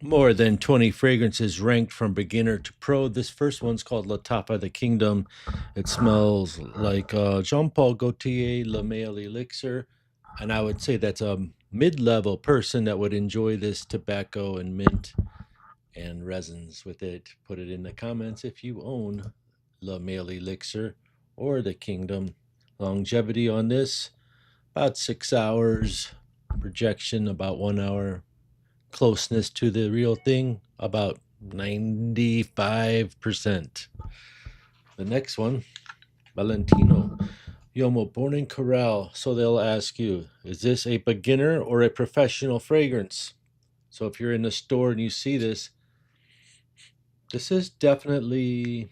More than 20 fragrances ranked from beginner to pro. This first one's called La Tapa de Kingdom. It smells like Jean Paul Gaultier Le Male Elixir. And I would say that's a mid level person that would enjoy this tobacco and mint and resins with it. Put it in the comments if you own Le Male Elixir or the Kingdom. Longevity on this about 6 hours. Projection about 1 hour. Closeness to the real thing about 95%. The next one, Valentino. Yomo, born in Corral. So they'll ask you, is this a beginner or a professional fragrance? So if you're in the store and you see this, this is definitely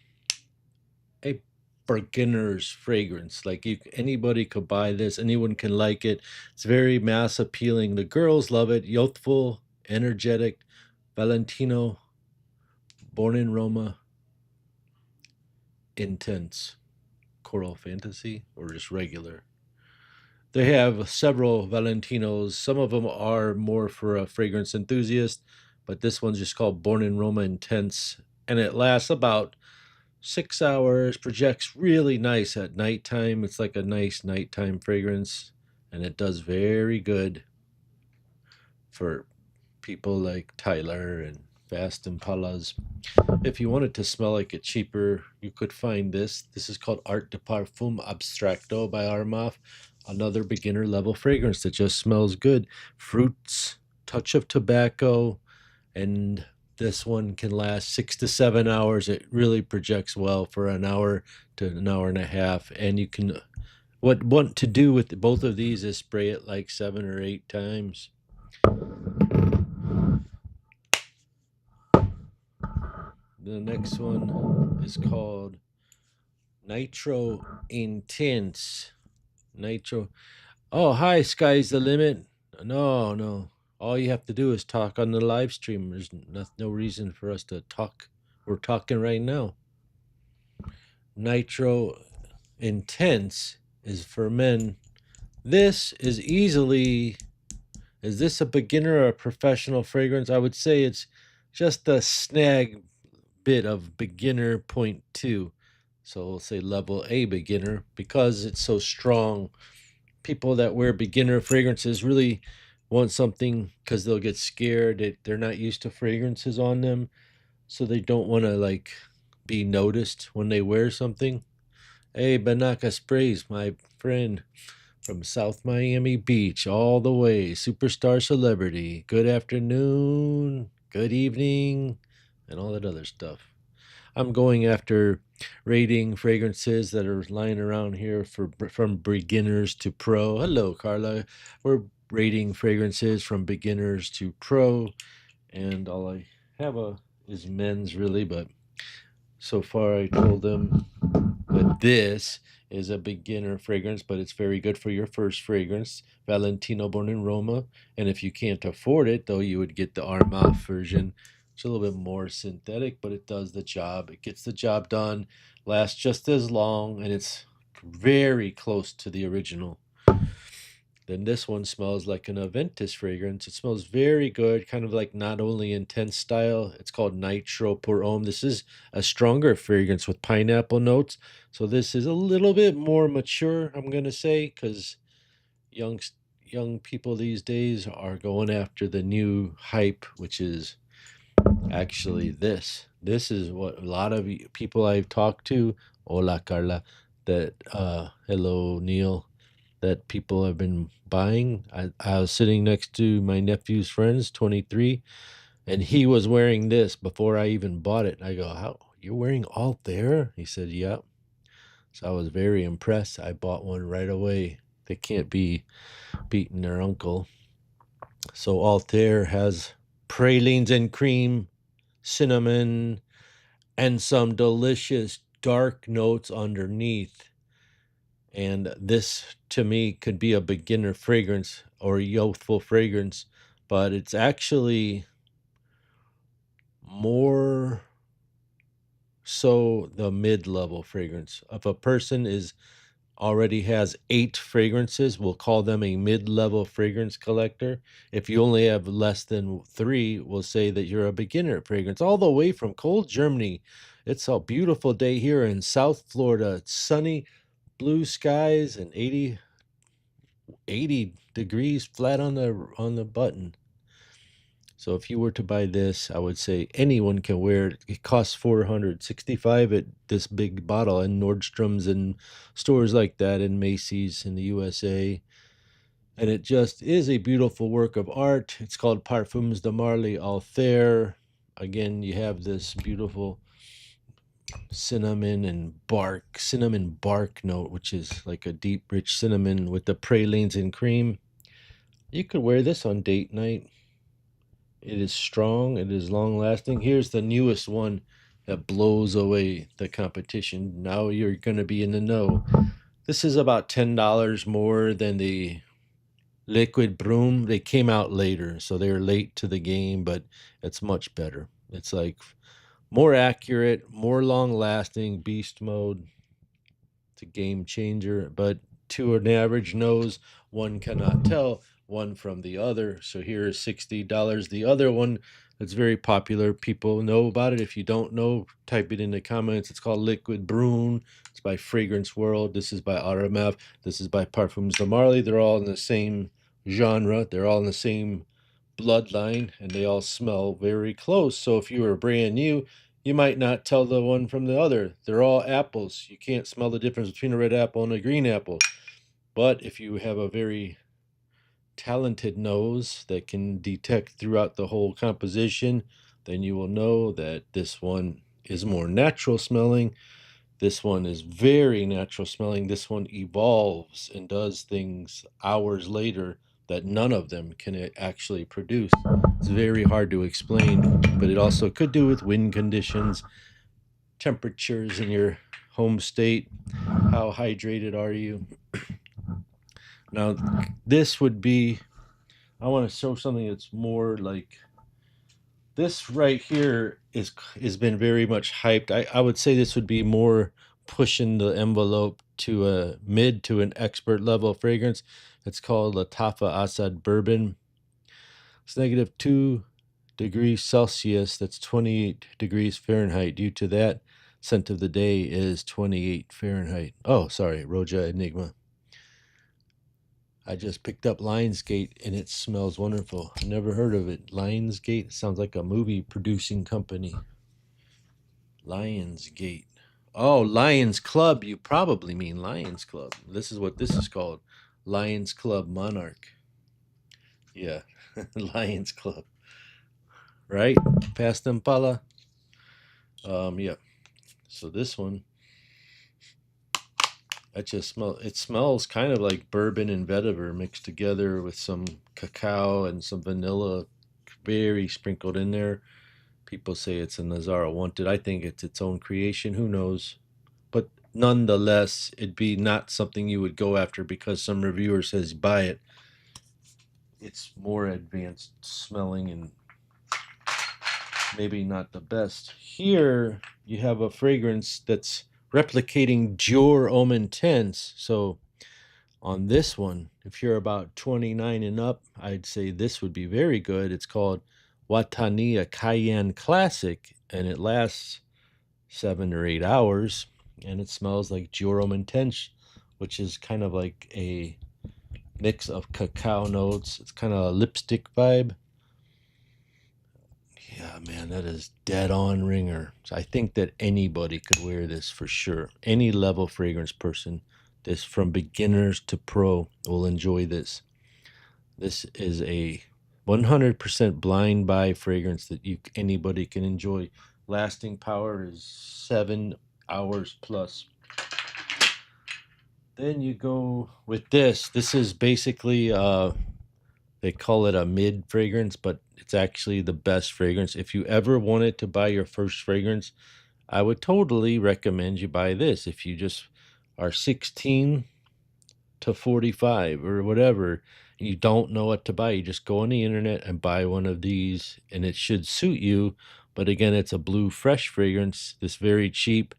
a beginner's fragrance. Like anybody could buy this, anyone can like it. It's very mass appealing. The girls love it. Youthful, energetic. Valentino, born in Roma, intense. Choral fantasy or just regular. They have several Valentinos. Some of them are more for a fragrance enthusiast, but this one's just called Born in Roma Intense. And it lasts about 6 hours, projects really nice at nighttime. It's like a nice nighttime fragrance, and it does very good for people like Tyler and Fast Impalas. If you wanted to smell like it cheaper, you could find this. This is called Art de Parfum Abstracto by Armaf. Another beginner level fragrance that just smells good. Fruits, touch of tobacco, and this one can last 6 to 7 hours. It really projects well for an hour to an hour and a half. And you can, what want to do with both of these is spray it like 7 or 8 times. The next one is called Nitro Intense. Nitro. Oh, hi, sky's the limit. No, no. All you have to do is talk on the live stream. There's no reason for us to talk. We're talking right now. Nitro Intense is for men. This is easily. Is this a beginner or a professional fragrance? I would say it's just a snag bit of beginner point two. So we'll say level A beginner because it's so strong. People that wear beginner fragrances really want something because they'll get scared. They're not used to fragrances on them, so they don't want to like be noticed when they wear something. Hey, Banaka Sprays, my friend from South Miami Beach, all the way, superstar celebrity. Good afternoon, good evening, and all that other stuff. I'm going after rating fragrances that are lying around here for from beginners to pro. Hello, Carla. We're rating fragrances from beginners to pro, and all I have is men's really, but so far I told them that this is a beginner fragrance, but it's very good for your first fragrance, Valentino Born in Roma. And if you can't afford it, though, you would get the Armaf version. It's a little bit more synthetic, but it does the job. It gets the job done, lasts just as long, and it's very close to the original. Then this one smells like an Aventus fragrance. It smells very good, kind of like not only intense style. It's called Nitro Pour Homme. This is a stronger fragrance with pineapple notes. So this is a little bit more mature, I'm gonna say, because young young people these days are going after the new hype, which is actually this. This is what a lot of people I've talked to, hola Carla, that hello Neil, that people have been buying. I was sitting next to my nephew's friends, 23, and he was wearing this before I even bought it. I go, how you're wearing all there? He said, yep. So I was very impressed. I bought one right away. They can't be beating their uncle. So Altair has pralines and cream, cinnamon, and some delicious dark notes underneath. And this to me could be a beginner fragrance or a youthful fragrance, but it's actually more so the mid-level fragrance. If a person is already has 8 fragrances. We'll call them a mid-level fragrance collector. If you only have less than 3, we'll say that you're a beginner at fragrance. All the way from cold Germany. It's a beautiful day here in South Florida. It's sunny, blue skies, and 80 degrees flat on the button. So if you were to buy this, I would say anyone can wear it. It costs 465 at this big bottle in Nordstrom's and stores like that, in Macy's in the USA. And it just is a beautiful work of art. It's called Parfums de Marly Althère. Again, you have this beautiful cinnamon bark note, which is like a deep, rich cinnamon with the pralines and cream. You could wear this on date night. It is strong. It is long lasting. Here's the newest one that blows away the competition. Now you're going to be in the know. This is about $10 more than the Liquid Broom. They came out later, so they're late to the game, but it's much better. It's like more accurate, more long lasting, beast mode. It's a game changer, but to an average nose, one cannot tell one from the other. So here is $60. The other one that's very popular, people know about it. If you don't know, type it in the comments. It's called Liquid Brune. It's by Fragrance World. This is by RMF. This is by Parfums de Marly. They're all in the same genre. They're all in the same bloodline, and they all smell very close. So if you were brand new, you might not tell the one from the other. They're all apples. You can't smell the difference between a red apple and a green apple. But if you have a very talented nose that can detect throughout the whole composition, then you will know that this one is more natural smelling. This one is very natural smelling. This one evolves and does things hours later that none of them can actually produce. It's very hard to explain, but it also could do with wind conditions, temperatures in your home state, how hydrated are you. Now, this would be, I want to show something that's more like this right here has been very much hyped. I would say this would be more pushing the envelope to a mid to an expert level fragrance. It's called Latafa Assad Bourbon. It's negative 2 degrees Celsius. That's 28 degrees Fahrenheit. Due to that, scent of the day is 28 Fahrenheit. Oh, sorry, Roja Enigma. I just picked up Lionsgate and it smells wonderful. Never heard of it. Lionsgate sounds like a movie producing company. Lionsgate. Oh, Lions Club. You probably mean Lions Club. This is what this is called. Lions Club Monarch. Yeah, Lions Club. Right? Past Impala. Yeah. So this one, I just smell. It smells kind of like bourbon and vetiver mixed together with some cacao and some vanilla, very sprinkled in there. People say it's a Nazara Wanted. I think it's its own creation. Who knows? But nonetheless, it'd be not something you would go after because some reviewer says buy it. It's more advanced smelling and maybe not the best. Here you have a fragrance that's replicating Dior Homme Intense. So on this one, if you're about 29 and up, I'd say this would be very good. It's called Watania Cayenne Classic, and it lasts 7 or 8 hours, and it smells like Dior Homme Intense, which is kind of like a mix of cacao notes. It's kind of a lipstick vibe. Yeah, man, that is dead on ringer. So I think that anybody could wear this for sure. Any level fragrance person, this from beginners to pro, will enjoy this. This is a 100% blind buy fragrance that anybody can enjoy. Lasting power is 7 hours plus. Then you go with this. This is basically they call it a mid fragrance, but it's actually the best fragrance. If you ever wanted to buy your first fragrance, I would totally recommend you buy this. If you just are 16 to 45 or whatever, and you don't know what to buy, you just go on the internet and buy one of these, and it should suit you. But again, it's a blue fresh fragrance. This very cheap.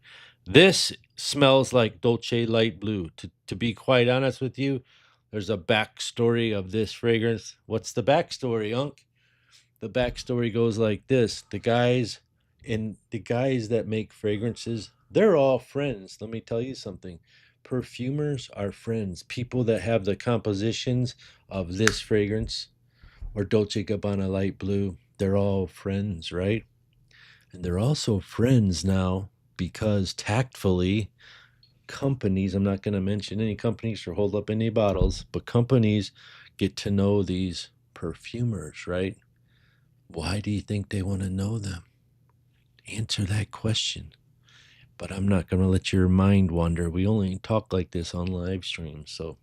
This smells like Dolce Light Blue. To be quite honest with you, there's a backstory of this fragrance. What's the backstory, Unc? The backstory goes like this: the guys that make fragrances, they're all friends. Let me tell you something. Perfumers are friends. People that have the compositions of this fragrance or Dolce Gabbana Light Blue, they're all friends, right? And they're also friends now because tactfully, companies, I'm not going to mention any companies or hold up any bottles, but companies get to know these perfumers, right? Why do you think they want to know them? Answer that question. But I'm not going to let your mind wander. We only talk like this on live stream. So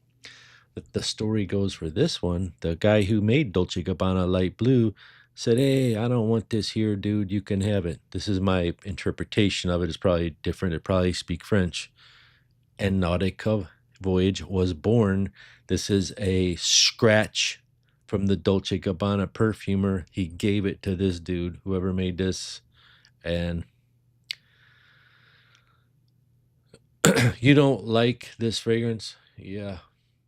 the story goes for this one. The guy who made Dolce Gabbana Light Blue said, "Hey, I don't want this here, dude. You can have it." This is my interpretation of it. It's probably different. It probably speak French. And Nautica Voyage was born. This is a scratch from the Dolce Gabbana perfumer. He gave it to this dude, whoever made this. And you don't like this fragrance? Yeah.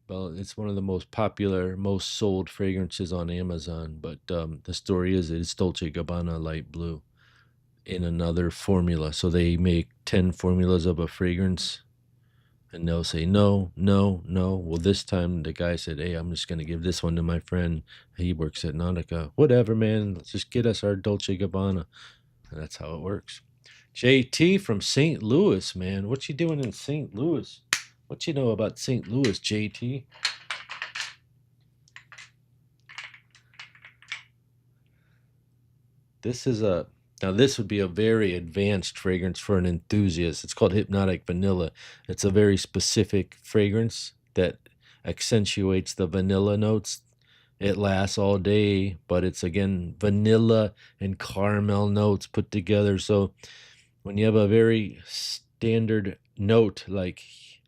Well, it's one of the most popular, most sold fragrances on Amazon. But the story is it's Dolce Gabbana Light Blue in another formula. So they make 10 formulas of a fragrance and they'll say, no, no, no. Well, this time the guy said, hey, I'm just going to give this one to my friend. He works at Nautica. Whatever, man. Let's just get us our Dolce Gabbana. And that's how it works. JT from St. Louis, man. What you doing in St. Louis? What you know about St. Louis, JT? This is a Now this would be a very advanced fragrance for an enthusiast. It's called Hypnotic Vanilla. It's a very specific fragrance that accentuates the vanilla notes. It lasts all day, but it's again vanilla and caramel notes put together. So when you have a very standard note, like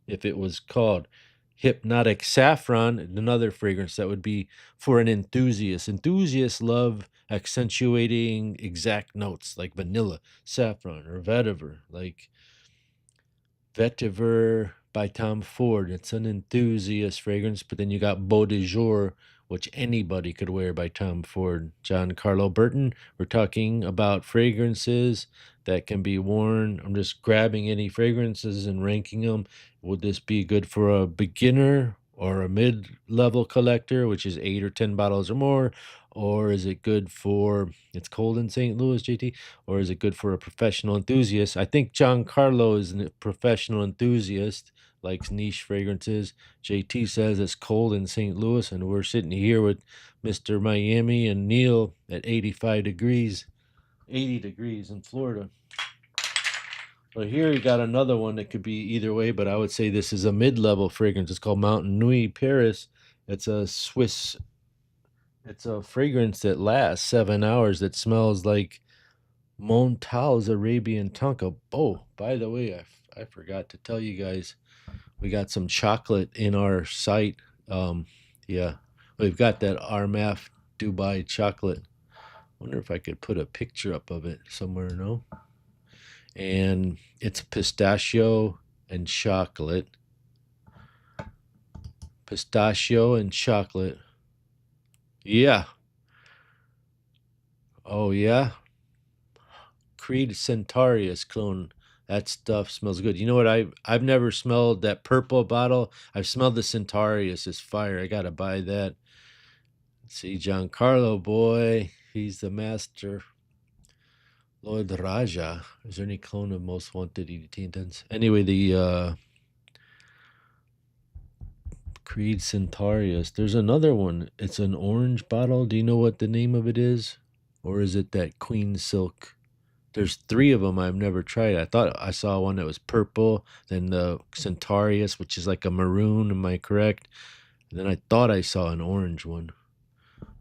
if it was called Hypnotic Saffron, another fragrance that would be for an enthusiast. Enthusiasts love accentuating exact notes like vanilla, saffron, or vetiver, like Vetiver by Tom Ford. It's an enthusiast fragrance, but then you got Beau de Jour, which anybody could wear by Tom Ford. John Carlo Burton, we're talking about fragrances that can be worn. I'm just grabbing any fragrances and ranking them. Would this be good for a beginner or a mid-level collector, which is 8 or 10 bottles or more? Or is it good for, it's cold in St. Louis, JT? Or is it good for a professional enthusiast? I think John Carlo is a professional enthusiast, likes niche fragrances. JT says it's cold in St. Louis, and we're sitting here with Mr. Miami and Neil at 85 degrees, 80 degrees in Florida. But here you got another one that could be either way, but I would say this is a mid-level fragrance. It's called Mountain Nuit Paris. It's a Swiss, it's a fragrance that lasts 7 hours that smells like Montal's Arabian Tonka. Oh, by the way, I forgot to tell you guys, we got some chocolate in our site. Yeah, we've got that Armaf Dubai chocolate. Wonder if I could put a picture up of it somewhere. No, and it's pistachio and chocolate. Pistachio and chocolate. Yeah. Oh yeah. Creed Centarius clone. That stuff smells good. You know what? I've never smelled that purple bottle. I've smelled the Centarius. It's fire. I gotta buy that. Let's see, Giancarlo boy. He's the master. Lloyd Raja. Is there any clone of Most Wanted EDT? Anyway, the Creed Centarius. There's another one. It's an orange bottle. Do you know what the name of it is? Or is it that Queen Silk? There's three of them I've never tried. I thought I saw one that was purple, then the Centarius, which is like a maroon. Am I correct? And then I thought I saw an orange one.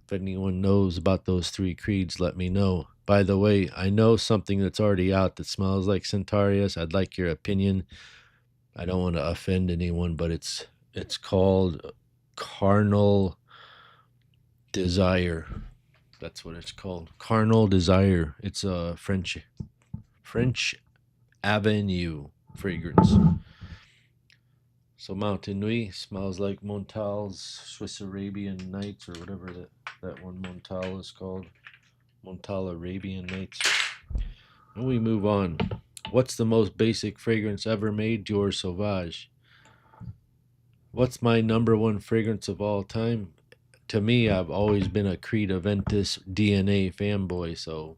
If anyone knows about those three creeds, let me know. By the way, I know something that's already out that smells like Centarius. I'd like your opinion. I don't want to offend anyone, but it's called Carnal Desire. That's what it's called. Carnal Desire. It's a French Avenue. fragrance. So Mountain Nui smells like Montal's Swiss Arabian Nights or whatever that one Montal is called. Montal Arabian Nights. And we move on. What's the most basic fragrance ever made? Dior Sauvage. What's my number one fragrance of all time? To me, I've always been a Creed Aventus DNA fanboy, so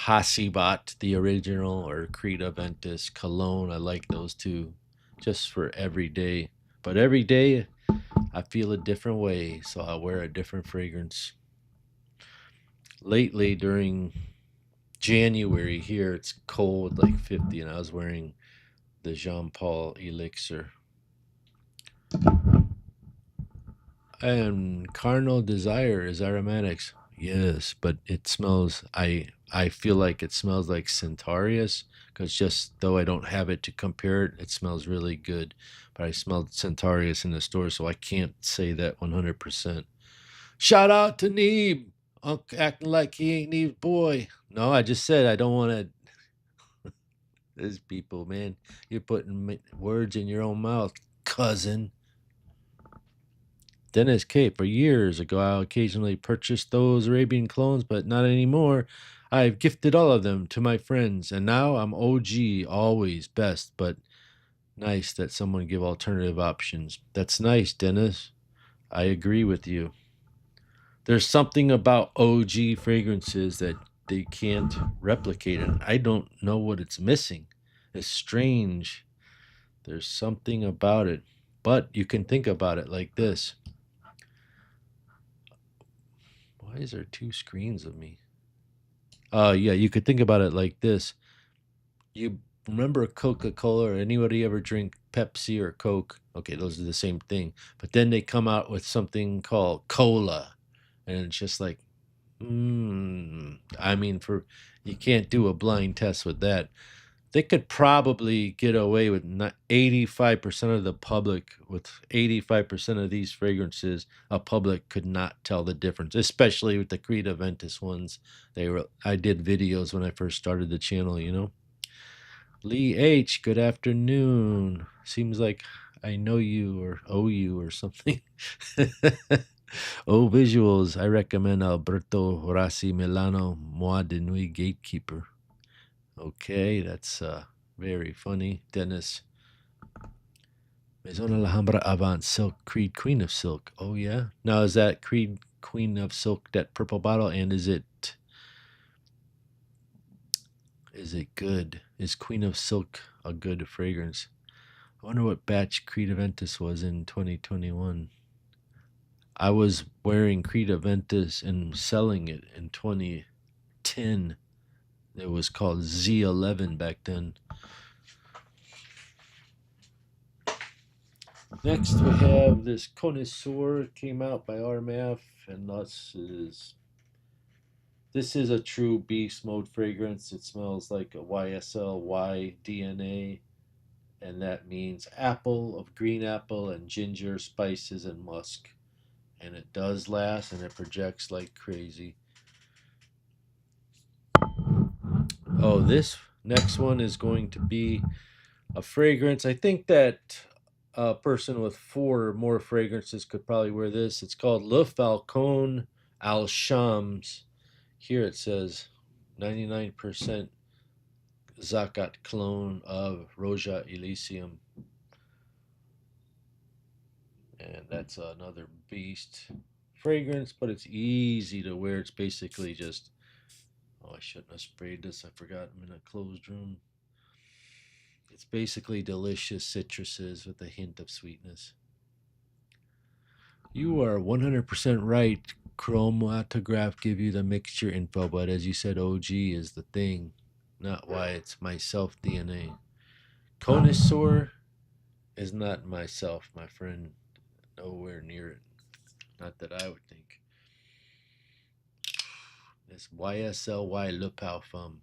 Hasibat, the original, or Creed Aventus Cologne. I like those two just for every day. But every day I feel a different way, so I wear a different fragrance. Lately, during January here, it's cold, like 50, and I was wearing the Jean Paul Elixir. And Carnal Desire is aromatics. Yes, but it smells. I feel like it smells like Centaurus because just though I don't have it to compare it, it smells really good. But I smelled Centaurus in the store, so I can't say that 100%. Shout out to Neeb, acting like he ain't Neeb's boy. No, I just said I don't want to. These people, man, you're putting words in your own mouth, cousin. Dennis K. For years ago, I occasionally purchased those Arabian clones, but not anymore. I've gifted all of them to my friends, and now I'm OG, always best, but nice that someone give alternative options. That's nice, Dennis. I agree with you. There's something about OG fragrances that they can't replicate, and I don't know what it's missing. It's strange. There's something about it. But you can think about it like this. Why is there two screens of me? Yeah, you could think about it like this. You remember Coca Cola or anybody ever drink Pepsi or Coke? Okay, those are the same thing. But then they come out with something called cola. And it's just like, I mean, for you can't do a blind test with that. They could probably get away with 85% of the public with 85% of these fragrances. A public could not tell the difference, especially with the Creed Aventus ones. I did videos when I first started the channel. Lee H, good afternoon. Seems like I know you or owe you or something. Oh, visuals. I recommend Alberto Rossi Milano Moi de Nuit Gatekeeper. Okay, that's very funny. Dennis. Maison Alhambra Avant Silk Creed Queen of Silk. Oh, yeah. Now, is that Creed Queen of Silk that purple bottle? And is it good? Is Queen of Silk a good fragrance? I wonder what batch Creed Aventus was in 2021. I was wearing Creed Aventus and selling it in 2010. It was called Z11 back then. Next, we have this Connoisseur. It came out by RMF, and this is a true beast mode fragrance. It smells like a YSL DNA, and that means apple of green apple and ginger, spices, and musk. And it does last, and it projects like crazy. Oh, this next one is going to be a fragrance. I think that a person with four or more fragrances could probably wear this. It's called Le Falcon Al Shams. Here it says 99% Zakat clone of Roja Elysium. And that's another beast fragrance, but it's easy to wear. It's basically just, oh, I shouldn't have sprayed this. I forgot I'm in a closed room. It's basically delicious citruses with a hint of sweetness. You are 100% right. Chromatograph give you the mixture info, but as you said, OG is the thing, not why it's myself DNA. Connoisseur is not myself, my friend. Nowhere near it. Not that I would think. It's YSLY Le Parfum.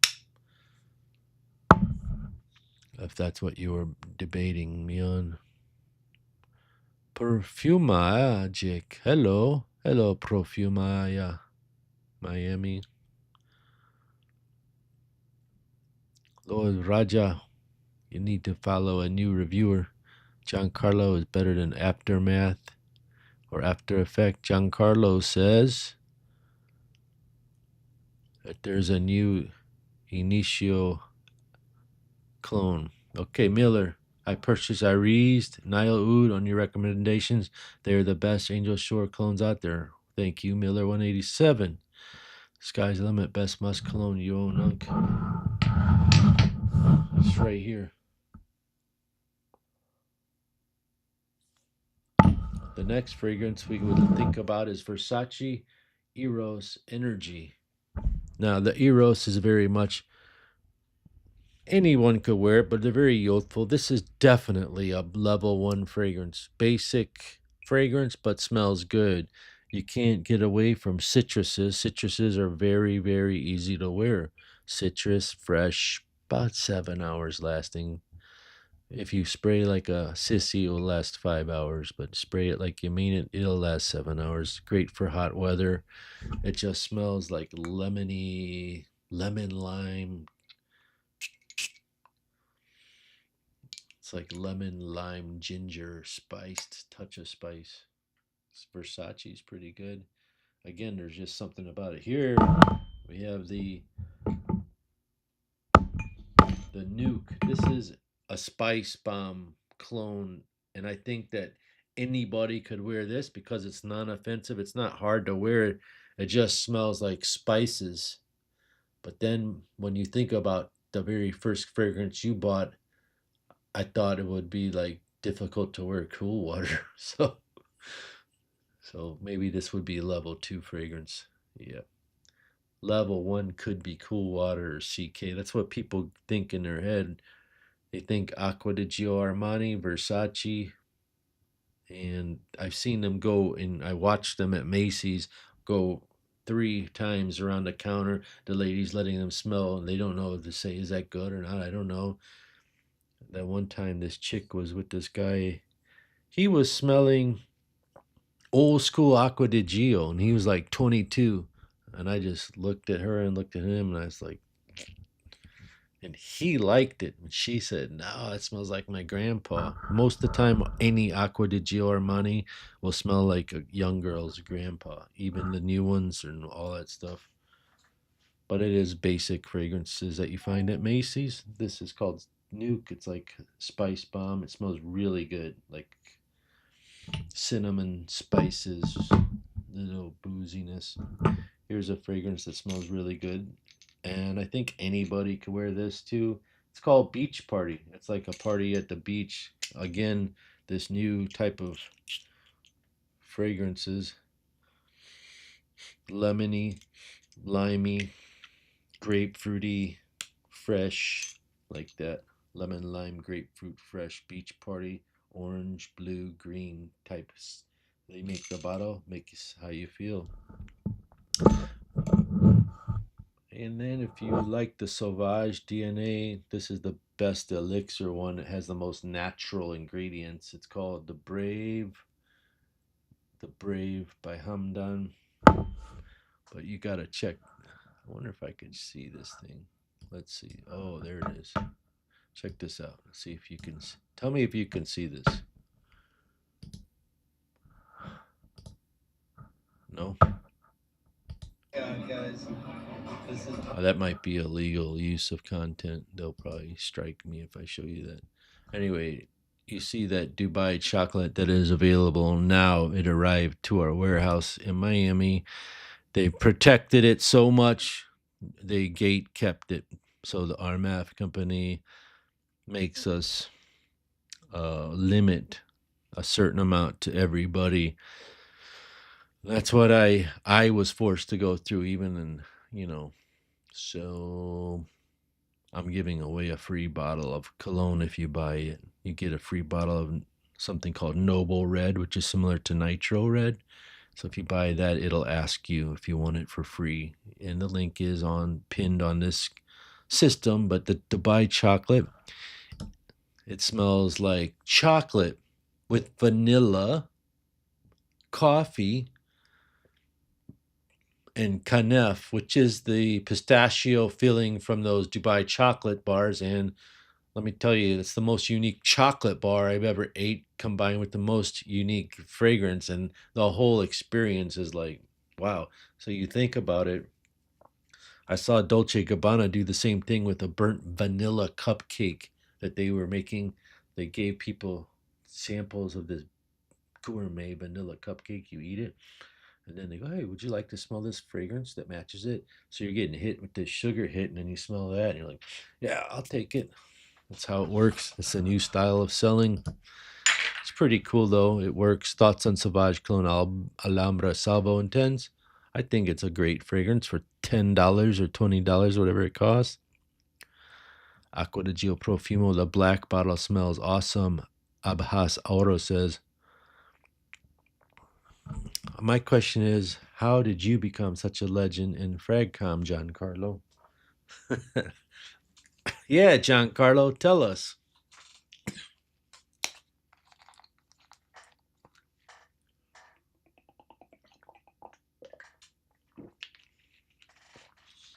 If that's what you were debating me on. Perfumagic. Hello. Hello, Perfumaya. Miami. Lord Raja. You need to follow a new reviewer. Giancarlo is better than Aftermath or After Effect. Giancarlo says that there's a new Initio clone. Okay, Miller. I purchased Iris, Nile Oud on your recommendations. They are the best Angel Shore clones out there. Thank you, Miller 187. Sky's the limit. Best musk cologne you own, Unk. It's right here. The next fragrance we would think about is Versace Eros Energy. Now, the Eros is very much anyone could wear it, but they're very youthful. This is definitely a level one fragrance. Basic fragrance, but smells good. You can't get away from citruses. Citruses are very, very easy to wear. Citrus, fresh, about 7 hours lasting. If you spray like a sissy, it'll last 5 hours, but spray it like you mean it, it'll last 7 hours. Great for hot weather. It just smells like lemony, lemon lime. It's like lemon, lime, ginger, spiced, touch of spice. Versace's pretty good. Again, there's just something about it. Here we have the Nuke. This is a spice bomb clone, and I think that anybody could wear this because it's non-offensive. It's not hard to wear. It just smells like spices. But then when you think about the very first fragrance you bought, I thought it would be like difficult to wear cool water. So maybe this would be a level 2 fragrance. Yeah. Level 1 could be cool water or CK. That's what people think in their head. They think Acqua di Gio Armani, Versace, and I've seen them go, and I watched them at Macy's go 3 times around the counter. The lady's letting them smell, and they don't know to say, is that good or not? I don't know. That one time this chick was with this guy. He was smelling old school Acqua di Gio, and he was like 22. And I just looked at her and looked at him, and I was like, and he liked it. And she said, no, it smells like my grandpa. Most of the time, any Acqua di Gio Armani will smell like a young girl's grandpa, even the new ones and all that stuff. But it is basic fragrances that you find at Macy's. This is called Nuke. It's like spice bomb. It smells really good, like cinnamon spices, little booziness. Here's a fragrance that smells really good, and I think anybody could wear this too. It's called Beach Party. It's like a party at the beach. Again, this new type of fragrances, lemony, limey, grapefruity, fresh, like that. Lemon, lime, grapefruit, fresh, beach party, orange, blue, green types. They make the bottle, makes how you feel. And then if you like the Sauvage DNA, this is the best elixir one. It has the most natural ingredients. It's called The Brave by Hamdan. But you gotta check. I wonder if I could see this thing. Let's see. Oh, there it is. Check this out. See if you can. Tell me if you can see this. No? Yeah, guys. That might be illegal use of content. They'll probably strike me if I show you that. Anyway, you see that Dubai chocolate that is available now. It arrived to our warehouse in Miami. They protected it so much, they gate kept it. So the RMAF company makes us limit a certain amount to everybody. That's what I was forced to go through, even in, so I'm giving away a free bottle of cologne if you buy it. You get a free bottle of something called Noble Red, which is similar to Nitro Red. So if you buy that, it'll ask you if you want it for free. And the link is pinned on this system. But the Dubai chocolate, it smells like chocolate with vanilla, coffee, and kanef, which is the pistachio filling from those Dubai chocolate bars, and Let me tell you, it's the most unique chocolate bar I've ever ate, combined with the most unique fragrance, and the whole experience is like, wow. So you think about it. I saw Dolce Gabbana do the same thing with a burnt vanilla cupcake that they were making. They gave people samples of this gourmet vanilla cupcake. You eat it, and then they go, "Hey, would you like to smell this fragrance that matches it?" So you're getting hit with this sugar hit, and then you smell that, and you're like, "Yeah, I'll take it." That's how it works. It's a new style of selling. It's pretty cool though. It works. Thoughts on Sauvage Clone Alhambra Salvo Intense. I think it's a great fragrance for $10 or $20, whatever it costs. Aqua de Gio Profumo, the black bottle smells awesome. Abhas Auro says, my question is, how did you become such a legend in Fragcom, Giancarlo? Yeah, Giancarlo, tell us.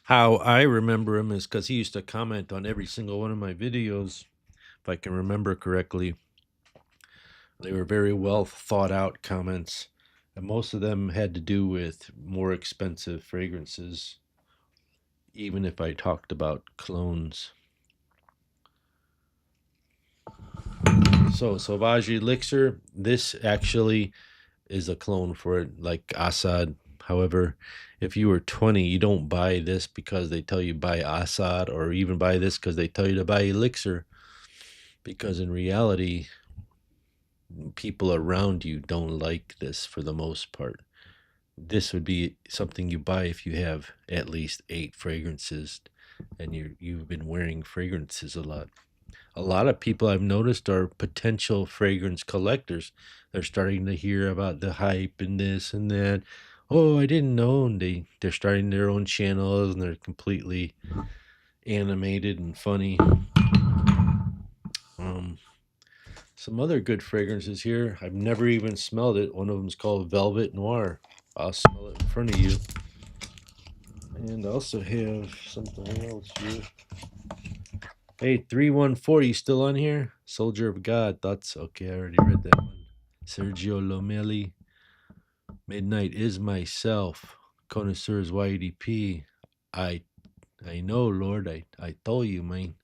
How I remember him is because he used to comment on every single one of my videos, if I can remember correctly. They were very well thought out comments, and most of them had to do with more expensive fragrances, even if I talked about clones. So, Sauvage Elixir, this actually is a clone for it, like Assad. However, if you were 20, you don't buy this because they tell you buy Assad, or even buy this because they tell you to buy Elixir. Because in reality, people around you don't like this for the most part. This would be something you buy if you have at least 8 fragrances and you've been wearing fragrances a lot. A lot of people I've noticed are potential fragrance collectors. They're starting to hear about the hype and this and that. Oh, I didn't know. And they're starting their own channels and they're completely animated and funny. Um, some other good fragrances here. I've never even smelled it. One of them is called Velvet Noir. I'll smell it in front of you. And I also have something else here. Hey, 314, you still on here? Soldier of God. Thoughts? Okay, I already read that one. Sergio Lomeli. Midnight is myself. Connoisseurs YDP. I I know, Lord. I told you, man.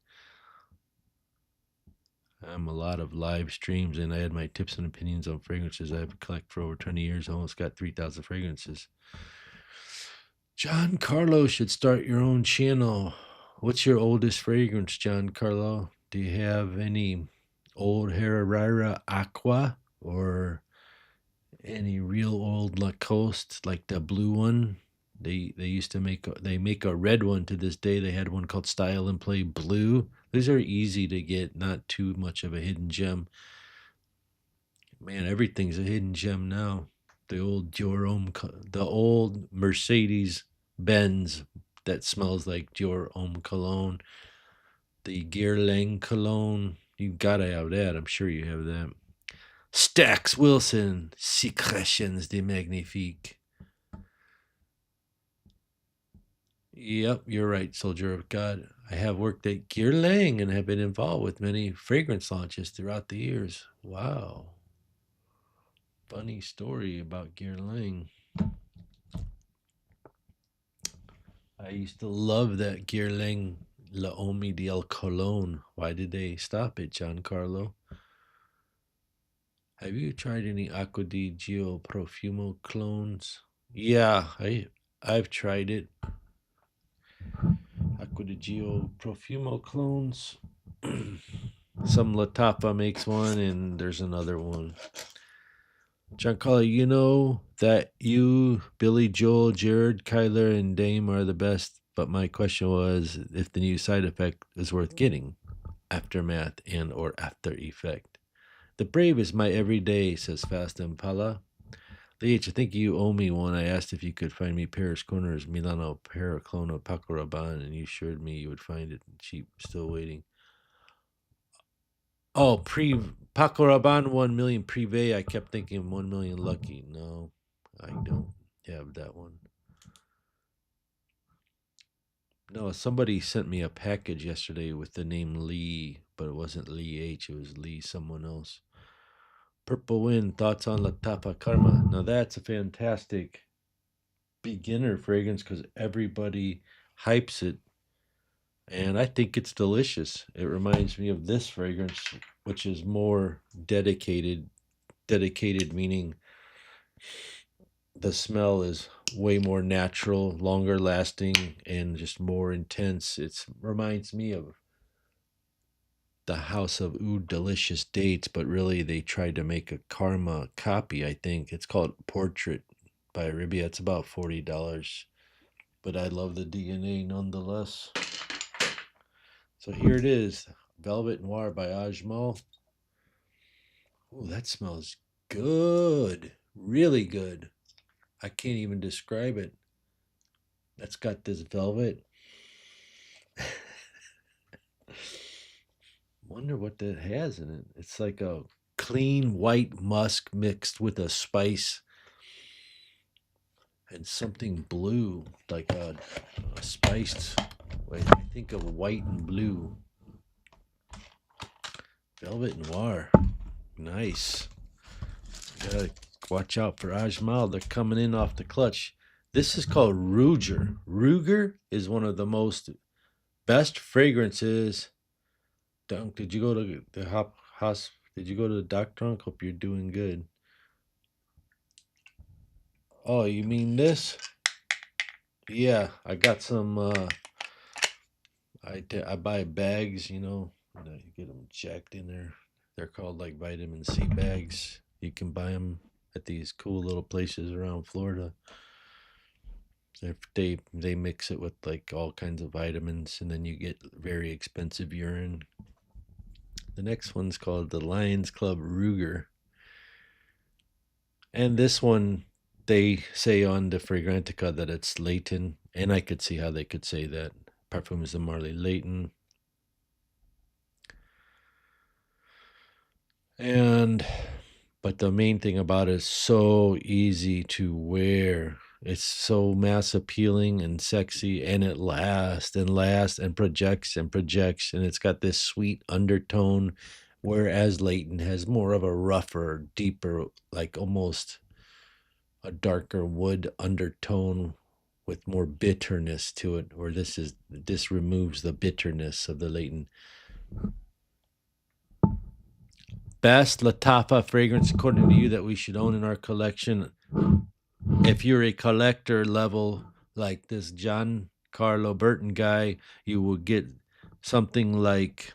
I'm a lot of live streams, and I had my tips and opinions on fragrances I've collected for over 20 years. I almost got 3,000 fragrances. John Carlo should start your own channel. What's your oldest fragrance, John Carlo? Do you have any old Herrera Aqua or any real old Lacoste, like the blue one? They used to they make a red one to this day. They had one called Style and Play Blue. These are easy to get, not too much of a hidden gem. Man, everything's a hidden gem now. The old the old Mercedes Benz that smells like Dior Homme cologne. The Guerlain cologne. You gotta have that. I'm sure you have that. Stax Wilson, Secretions de Magnifique. Yep, you're right, Soldier of God. I have worked at Guerlain and have been involved with many fragrance launches throughout the years. Wow. Funny story about Guerlain. I used to love that Guerlain La Omi del Cologne. Why did they stop it, Giancarlo? Have you tried any Acqua di Gio Profumo clones? Yeah, I've tried it. Acqua di Gio Profumo clones. Some Latafa makes one, and there's another one. Giancarlo, you know that you, Billy Joel, Jared, Kyler, and Dame are the best, but my question was if the new side effect is worth getting. Aftermath and or after effect. The Brave is my everyday, says Fast Impala. H, I think you owe me one. I asked if you could find me Paris Corners Milano Paraclono Paco Rabanne, and you assured me you would find it cheap. Still waiting. Oh, Paco Rabanne 1 million Privé. I kept thinking 1 million Lucky. No, I don't have that one. No, somebody sent me a package yesterday with the name Lee but it wasn't Lee H. It was Lee someone else. Purple Wind, thoughts on Latapa Karma. Now that's a fantastic beginner fragrance because everybody hypes it, and I think it's delicious. It reminds me of this fragrance, which is more dedicated. Dedicated meaning the smell is way more natural, longer lasting, and just more intense. It reminds me of the House of Oud Delicious Dates, but really they tried to make a Karma copy, I think. It's called Portrait by Ribia. It's about $40, but I love the DNA nonetheless. So here it is, Velvet Noir by Ajmal. Oh, that smells good. Really good. I can't even describe it. That's got this velvet. Wonder what that has in it. It's like a clean white musk mixed with a spice and something blue, like a spiced. Wait, I think of white and blue. Velvet Noir. Nice. Gotta watch out for Ajmal. They're coming in off the clutch. This is called Ruger. Ruger is one of the most best fragrances. Dunk, did you go to the Did you go to the doctor? Hope you're doing good. Oh, you mean this? Yeah, I got some. I buy bags, and you get them jacked in there. They're called like vitamin C bags. You can buy them at these cool little places around Florida. They mix it with like all kinds of vitamins, and then you get very expensive urine. The next one's called the Lions Club Ruger, and this one they say on the Fragrantica that it's Leighton, and I could see how they could say that. Perfume is the Marley Leighton. And but the main thing about it is so easy to wear. It's so mass appealing and sexy, and it lasts and projects and projects, and it's got this sweet undertone, whereas Leighton has more of a rougher, deeper, like almost a darker wood undertone with more bitterness to it. Or this removes the bitterness of the Leighton. Best Latafa fragrance, according to you, that we should own in our collection. If you're a collector level like this John Carlo Burton guy, you will get something like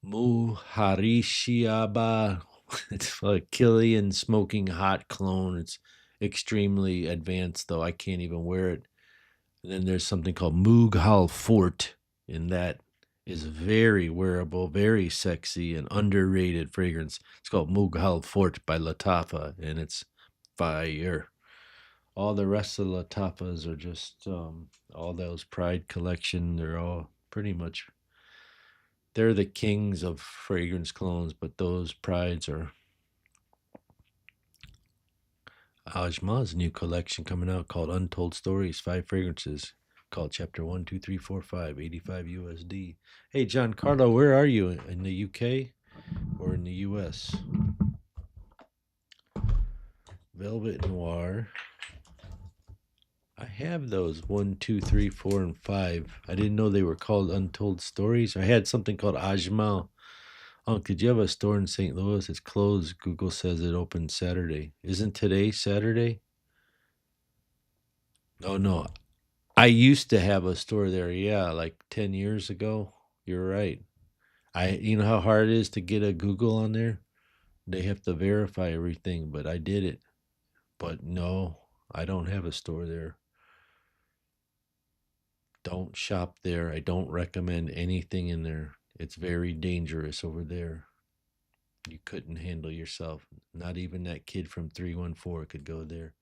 Muharishiaba. It's like Killian smoking hot cologne. It's extremely advanced, though. I can't even wear it. And then there's something called Mughal Fort, and that is very wearable, very sexy, and underrated fragrance. It's called Mughal Fort by Latafa, and it's fire. All the rest of the Latafas are just all those Pride collection. They're all pretty much they're the kings of fragrance clones, but those Prides are Ajma's new collection coming out called Untold Stories, 5 fragrances, called Chapter 1, 2, 3, 4, 5, 85 USD. Hey, John Carlo, where are you? In the UK or in the US? Velvet Noir. I have those 1, 2, 3, 4, and 5. I didn't know they were called Untold Stories. I had something called Ajmal. Oh, did you have a store in St. Louis? It's closed. Google says it opened Saturday. Isn't today Saturday? Oh, no. I used to have a store there, yeah, like 10 years ago. You're right. You know how hard it is to get a Google on there? They have to verify everything, but I did it. But no, I don't have a store there. Don't shop there. I don't recommend anything in there. It's very dangerous over there. You couldn't handle yourself. Not even that kid from 314 could go there.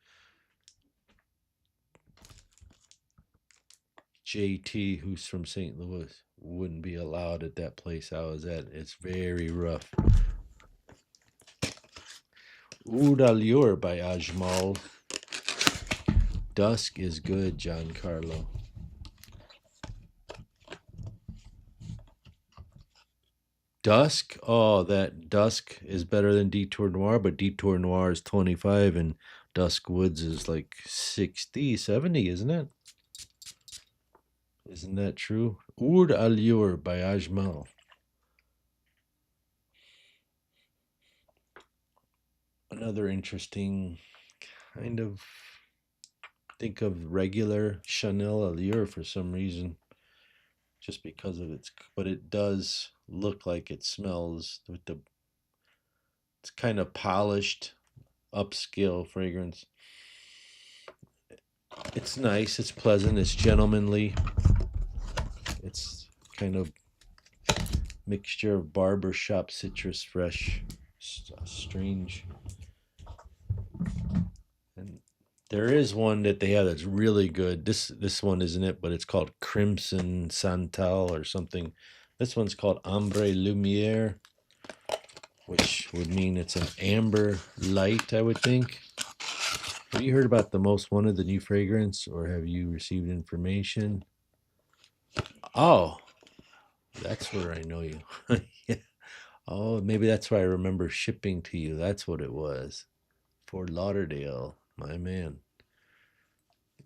JT, who's from St. Louis, wouldn't be allowed at that place I was at. It's very rough. Oud Allure by Ajmal. Dusk is good, Giancarlo. Dusk. Oh, that Dusk is better than Detour Noir, but Detour Noir is 25 and Dusk Woods is like 60, 70, isn't it? Isn't that true? Oud Allure by Ajmal. Another interesting kind of think of regular Chanel Allure for some reason, just because of its, but it does look like it smells with the, it's kind of polished, upscale fragrance. It's nice, it's pleasant, it's gentlemanly. It's kind of mixture of barbershop citrus fresh, strange. And there is one that they have that's really good. This one isn't it, but it's called Crimson Santal or something. This one's called Ambre Lumiere, which would mean it's an amber light, I would think. Have you heard about the Most Wanted, the new fragrance, or have you received information? Oh, that's where I know you. Yeah. Oh, maybe that's why I remember shipping to you. That's what it was. Fort Lauderdale, my man.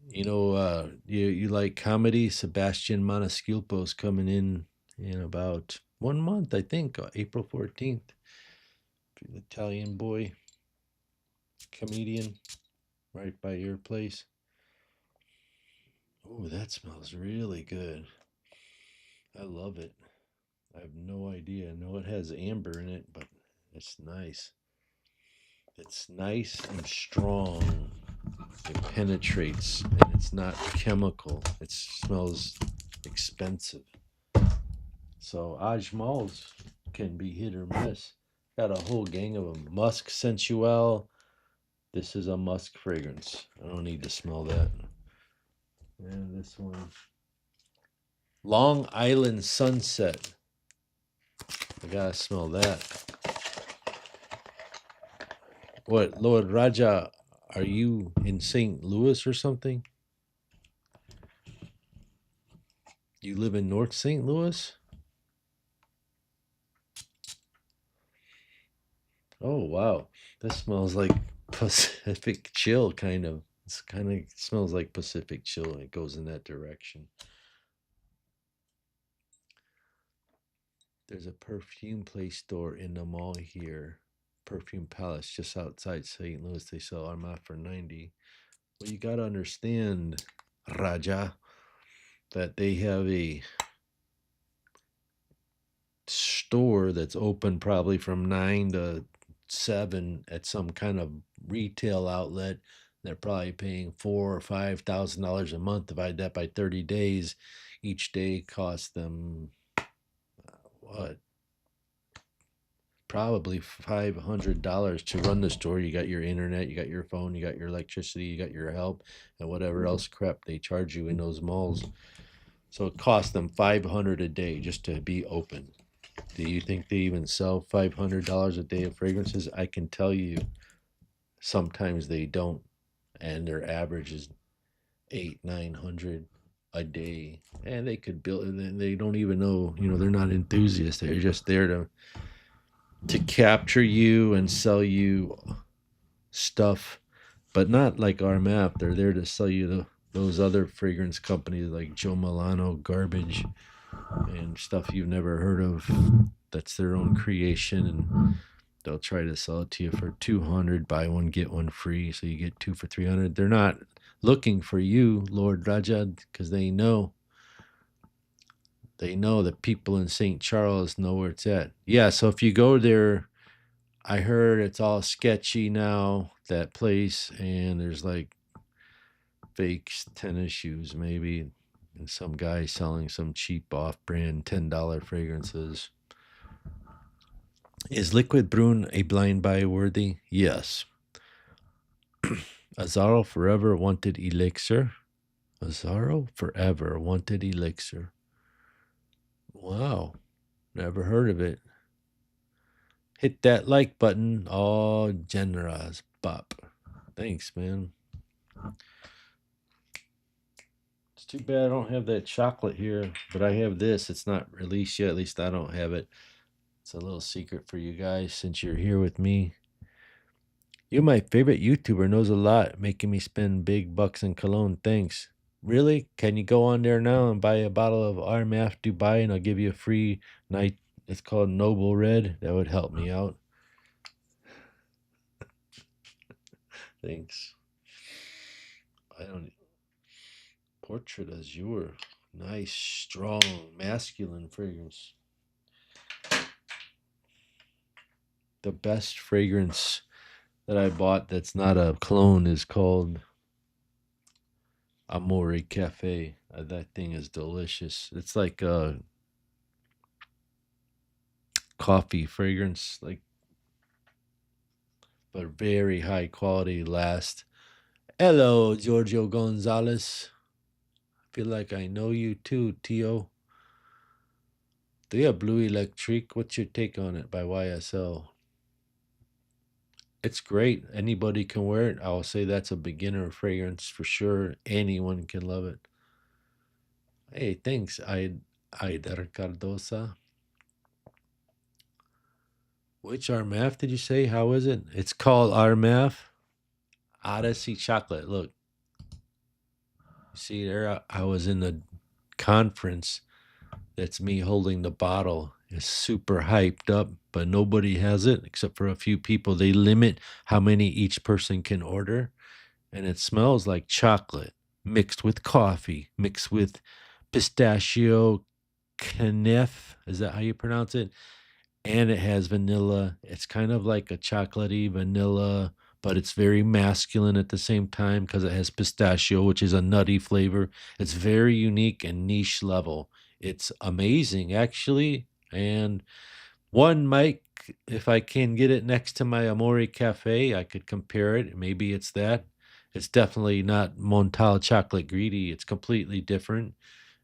You like comedy? Sebastian Maniscalco's coming in about 1 month, I think, April 14th. Italian boy, comedian, right by your place. Oh, that smells really good. I love it. I have no idea. I know it has amber in it, but it's nice. It's nice and strong. It penetrates and it's not chemical. It smells expensive. So Ajmals can be hit or miss. Got a whole gang of them. Musk Sensual. This is a musk fragrance. I don't need to smell that. And this one. Long Island Sunset. I gotta smell that. What, Lord Raja, are you in St. Louis or something? You live in North St. Louis? Oh, wow. This smells like Pacific Chill, kind of. It's kind of smells like Pacific Chill. It goes in that direction. There's a perfume place store in the mall here. Perfume Palace, just outside St. Louis. They sell Armagh for 90. Well, you got to understand, Raja, that they have a store that's open probably from 9 to 7 at some kind of retail outlet. They're probably paying $4 or $5,000 a month. Divide that by 30 days. Each day costs them what? Probably $500 to run the store. You got your internet, you got your phone, you got your electricity, you got your help, and whatever else crap they charge you in those malls. So it costs them $500 a day just to be open. Do you think they even sell $500 a day of fragrances? I can tell you, sometimes they don't, and their average is 800, 900 a day, and they could build. And they don't even know. They're not enthusiasts. They're just there to capture you and sell you stuff, but not like our map. They're there to sell you those other fragrance companies like Joe Milano garbage and stuff you've never heard of. That's their own creation, and they'll try to sell it to you for 200, buy one get one free, so you get two for 300. They're not looking for you, Lord Rajad, because they know that people in St. Charles know where it's at. Yeah, so if you go there, I heard it's all sketchy now, that place, and there's like fake tennis shoes maybe, and some guy selling some cheap off-brand $10 fragrances. Is Liquid Brune a blind buy worthy? Yes. Azaro Forever Wanted Elixir. Azaro Forever Wanted Elixir. Wow. Never heard of it. Hit that like button. Oh, generous bop. Thanks, man. It's too bad I don't have that chocolate here, but I have this. It's not released yet. At least I don't have it. It's a little secret for you guys since you're here with me. You're my favorite YouTuber, knows a lot, making me spend big bucks in cologne. Thanks. Really? Can you go on there now and buy a bottle of RMF Dubai and I'll give you a free night? It's called Noble Red. That would help me out. Thanks. I don't. Portrait Azure. Nice, strong, masculine fragrance. The best fragrance that I bought that's not a cologne is called Amore Cafe. That thing is delicious. It's like a coffee fragrance, like, but very high quality. Last. Hello, Giorgio Gonzalez. I feel like I know you too, Tio. Do you have Blue Electric? What's your take on it by YSL? It's great. Anybody can wear it. I'll say that's a beginner fragrance for sure. Anyone can love it. Hey, thanks, Aider Cardosa. Which Armaf did you say? How is it? It's called Armaf Odyssey Chocolate. Look, see there, I was in the conference. That's me holding the bottle. It's super hyped up, but nobody has it except for a few people. They limit how many each person can order, and it smells like chocolate mixed with coffee, mixed with pistachio kniff. Is that how you pronounce it? And it has vanilla. It's kind of like a chocolatey vanilla, but it's very masculine at the same time because it has pistachio, which is a nutty flavor. It's very unique and niche level. It's amazing, actually. And one might, if I can get it next to my Amore Cafe, I could compare it. Maybe it's that. It's definitely not Montal chocolate greedy. It's completely different.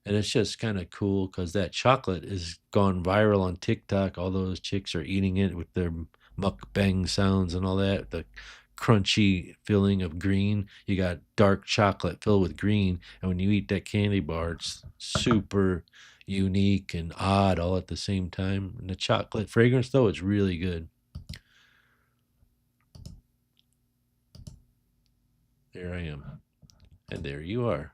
And it's just kind of cool because that chocolate is gone viral on TikTok. All those chicks are eating it with their mukbang sounds and all that. The crunchy feeling of green. You got dark chocolate filled with green. And when you eat that candy bar, it's super unique and odd all at the same time. And the chocolate fragrance, though, is really good. There I am. And there you are.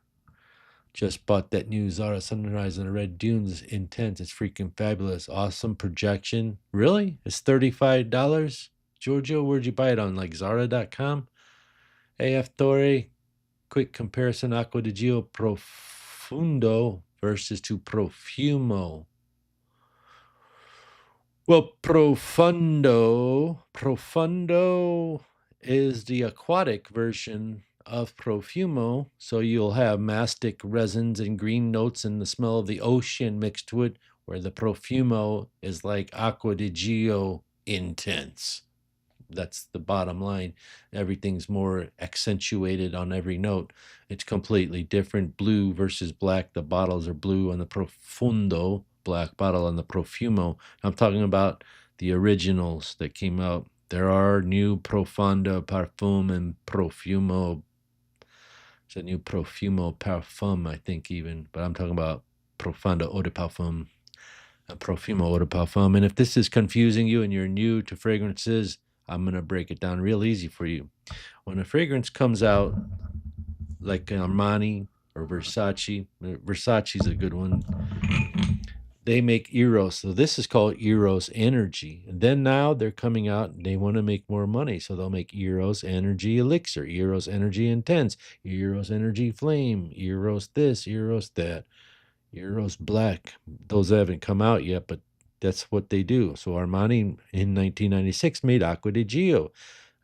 Just bought that new Zara Sunrise and the Red Dunes Intense. It's freaking fabulous. Awesome projection. Really? It's $35? Giorgio, where'd you buy it on? Like Zara.com? AF Torre, quick comparison. Acqua di Gio Profundo versus to Profumo. Well, Profundo is the aquatic version of Profumo. So you'll have mastic resins and green notes and the smell of the ocean mixed to it, where the Profumo is like Acqua di Gio intense. That's the bottom line. Everything's more accentuated on every note. It's completely different. Blue versus black. The bottles are blue on the Profundo, black bottle on the Profumo. I'm talking about the originals that came out. There are new Profondo Parfum and Profumo. It's a new Profumo Parfum, I think, even. But I'm talking about Profondo Eau de Parfum. Profumo Eau de Parfum. And if this is confusing you and you're new to fragrances, I'm going to break it down real easy for you. When a fragrance comes out, like Armani or Versace's a good one. They make Eros. So this is called Eros Energy. And then now they're coming out and they want to make more money. So they'll make Eros Energy Elixir, Eros Energy Intense, Eros Energy Flame, Eros this, Eros that, Eros Black. Those haven't come out yet, but that's what they do. So Armani in 1996 made Acqua di Gio.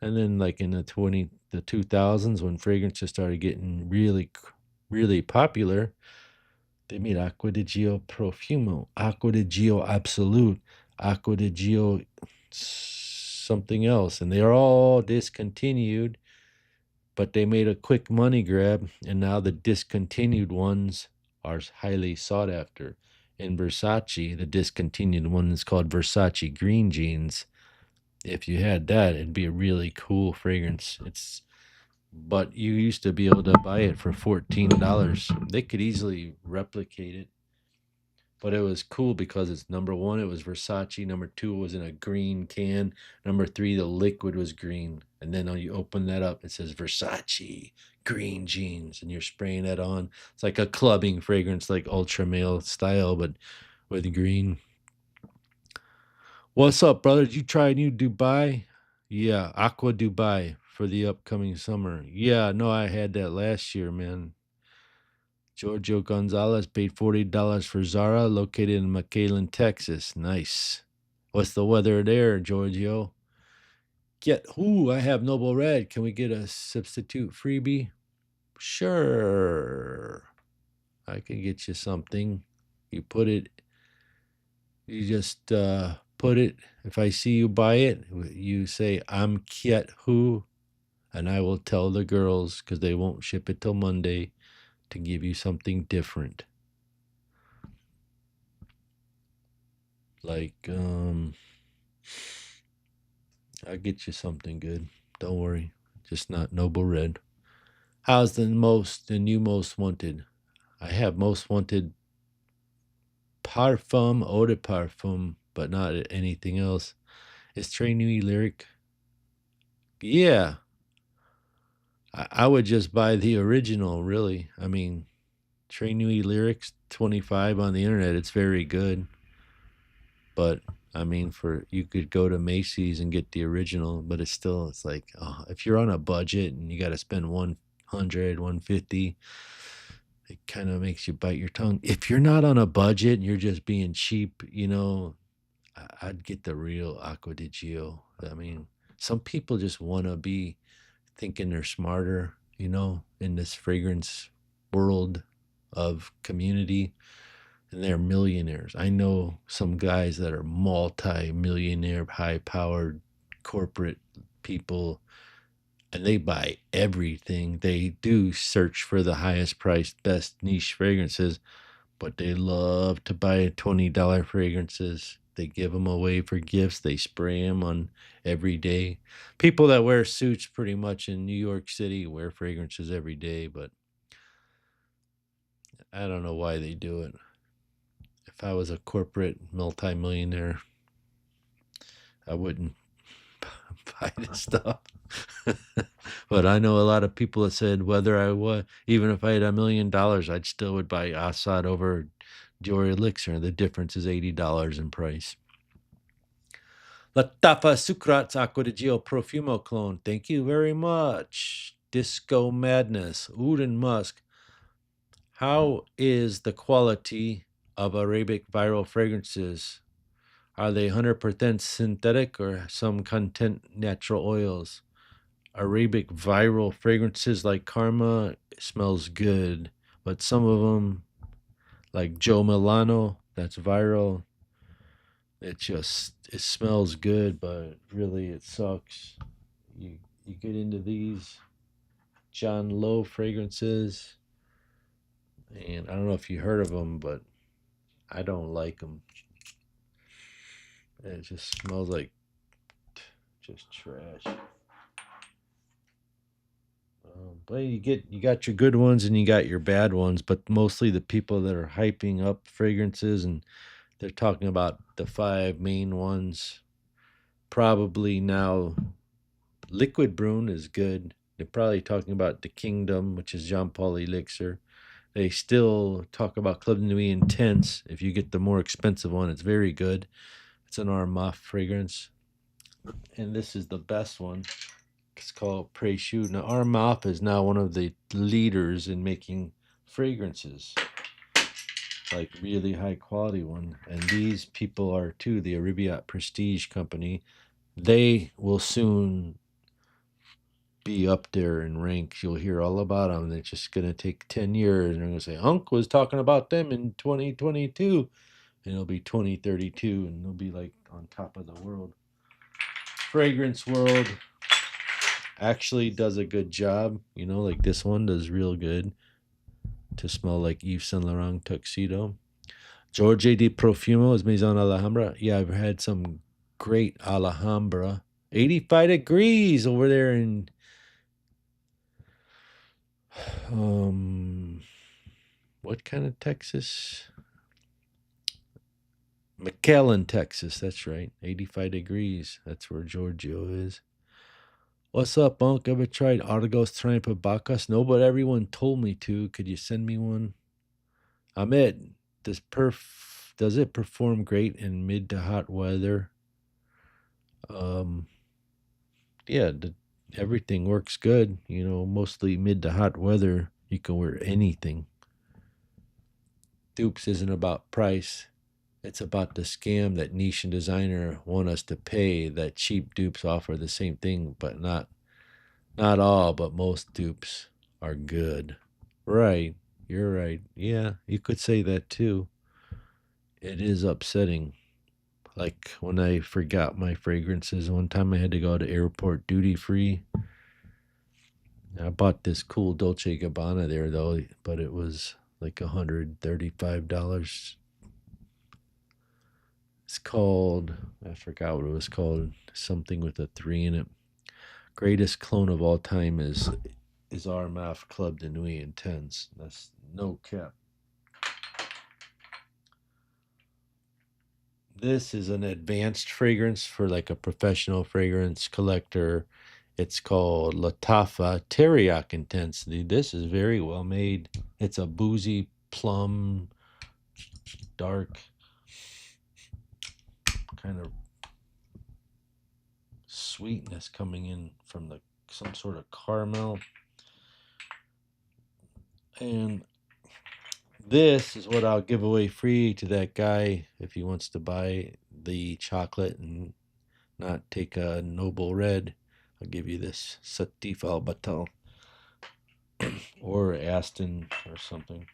And then like in the 2000s when fragrances started getting really popular, they made Acqua di Gio Profumo, Acqua di Gio Absolute, Acqua di Gio something else. And they're all discontinued, but they made a quick money grab. And now the discontinued ones are highly sought after. In Versace, the discontinued one is called Versace Green Jeans. If you had that, it'd be a really cool fragrance. But you used to be able to buy it for $14. They could easily replicate it. But it was cool because it's number one, it was Versace. Number two, it was in a green can. Number three, the liquid was green. And then when you open that up, it says Versace green jeans, and you're spraying that on. It's like a clubbing fragrance, like ultra male style, but with green. What's up, brother? Did you try new Dubai? Yeah, Aqua Dubai for the upcoming summer. Yeah, no, I had that last year, man. Giorgio Gonzalez paid $40 for Zara, located in McAllen, Texas. Nice. What's the weather there, Giorgio? Get who? I have Noble Red. Can we get a substitute freebie? Sure. I can get you something. You put it, you just put it. If I see you buy it, you say, I'm Kiet Who, and I will tell the girls because they won't ship it till Monday to give you something different. Like, I'll get you something good. Don't worry. Just not Noble Red. How's the new most wanted? I have most wanted Parfum, Eau de Parfum, but not anything else. Is Trey Nui lyric? Yeah. I would just buy the original, really. I mean, Trey Nui lyrics, 25 on the internet. It's very good. But I mean, for you could go to Macy's and get the original, but it's like, oh, if you're on a budget and you got to spend 100, 150, it kind of makes you bite your tongue. If you're not on a budget and you're just being cheap, I'd get the real Acqua di Gio. I mean, some people just want to be thinking they're smarter, in this fragrance world of community, and they're millionaires. I know some guys that are multi-millionaire, high-powered corporate people, and they buy everything. They do search for the highest priced, best niche fragrances, but they love to buy $20 fragrances. They give them away for gifts. They spray them on every day. People that wear suits pretty much in New York City wear fragrances every day, but I don't know why they do it. If I was a corporate multimillionaire, I wouldn't buy this stuff. But I know a lot of people that said whether I was, even if I had $1 million, I'd still would buy Assad over Dior Elixir. The difference is $80 in price. Latafa Sucrats Aqua di Gio Profumo clone. Thank you very much. Disco Madness. Oud and Musk. How is the quality of Arabic viral fragrances? Are they 100% synthetic or some content natural oils? Arabic viral fragrances like Karma smells good, but some of them, like Joe Milano, that's viral. It smells good, but really it sucks. You get into these John Lowe fragrances, and I don't know if you heard of them, but I don't like them. It just smells like just trash. But you got your good ones and you got your bad ones, but mostly the people that are hyping up fragrances and they're talking about the five main ones. Probably now, Liquid Brune is good. They're probably talking about the Kingdom, which is Jean Paul Elixir. They still talk about Club Nuit Intense. If you get the more expensive one, it's very good. It's an Armaf fragrance, and this is the best one. It's called Précieux. Now, Armaf is now one of the leaders in making fragrances, like really high quality one. And these people are too, the Aribiat Prestige Company. They will soon be up there in ranks. You'll hear all about them. It's just going to take 10 years. And they're going to say, Hunk was talking about them in 2022. And it'll be 2032. And they'll be like on top of the world. Fragrance world actually does a good job. Like this one does real good to smell like Yves Saint Laurent tuxedo. Jorge de Profumo is Maison Alhambra. Yeah, I've had some great Alhambra. 85 degrees over there in what kind of Texas? McAllen, Texas. That's right. 85 degrees. That's where Giorgio is. What's up, Unc? Ever tried Argos Trampa Bacchus? No, but everyone told me to. Could you send me one? Ahmed, does it perform great in mid to hot weather? Um, yeah, everything works good. You know, mostly mid to hot weather. You can wear anything. Dupes isn't about price. It's about the scam that niche and designer want us to pay. That cheap dupes offer the same thing, but not all, but most dupes are good. Right. You're right. Yeah, you could say that too. It is upsetting. Like when I forgot my fragrances, one time I had to go to airport duty free. I bought this cool Dolce Gabbana there though, but it was like $135. It's called, I forgot what it was called, something with a three in it. Greatest clone of all time is RMF Club de Nuit Intense. That's no cap. This is an advanced fragrance for like a professional fragrance collector. It's called Latafa Teriyaki Intensity. This is very well made. It's a boozy plum, dark kind of sweetness coming in from the some sort of caramel. And this is what I'll give away free to that guy if he wants to buy the chocolate and not take a Noble Red. I'll give you this Satif Al Batal or Aston or something.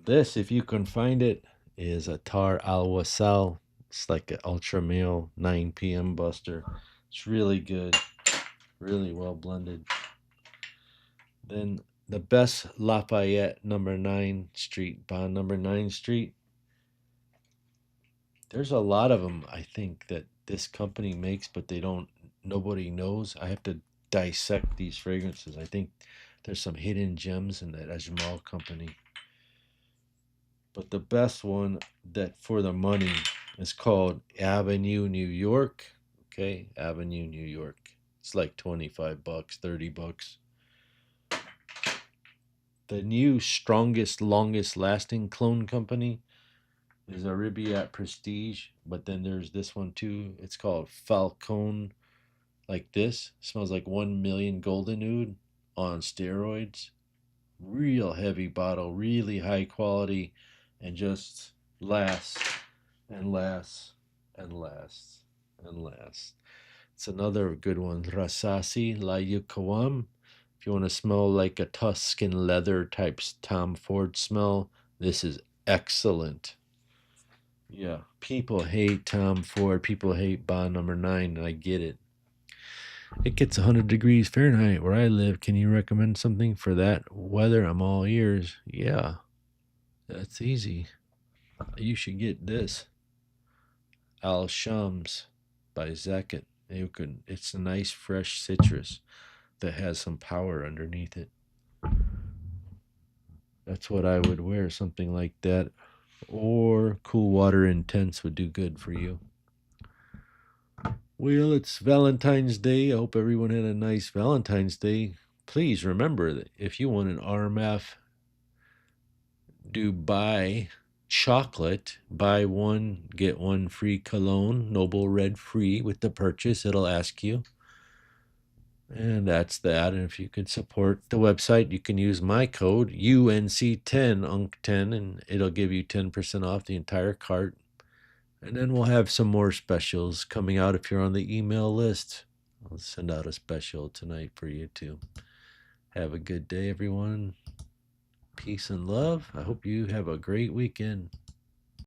This, if you can find it, is a Tar Al Wasal. It's like an ultra male 9 p.m. buster. It's really good, really well blended. Then the best Lafayette number 9 Street, Bond number 9 Street. There's a lot of them, I think, that this company makes, but nobody knows. I have to dissect these fragrances. I think there's some hidden gems in that Ajmal company. But the best one that for the money is called Avenue New York. Okay, Avenue New York. It's like 25 bucks, 30 bucks. The new strongest, longest lasting clone company is Aribiat Prestige, but then there's this one too. It's called Falcone. Like this, smells like 1 million golden oud on steroids. Real heavy bottle, really high quality, and just lasts and lasts and lasts and lasts. It's another good one. Rasasi La Yukawam. If you want to smell like a Tuscan leather type Tom Ford smell, this is excellent. Yeah, people hate Tom Ford. People hate Bond number 9, and I get it. It gets 100 degrees Fahrenheit where I live. Can you recommend something for that weather? I'm all ears. Yeah, that's easy. You should get this Al Shams by Zakat. It's a nice fresh citrus that has some power underneath it. That's what I would wear, something like that. Or Cool Water Intense would do good for you. Well, it's Valentine's Day. I hope everyone had a nice Valentine's Day. Please remember that if you want an RMF Dubai chocolate, buy one, get one free cologne, Noble Red free with the purchase, it'll ask you. And that's that. And if you could support the website, you can use my code UNC10, UNC10, and it'll give you 10% off the entire cart. And then we'll have some more specials coming out if you're on the email list. I'll send out a special tonight for you too. Have a good day, everyone. Peace and love. I hope you have a great weekend.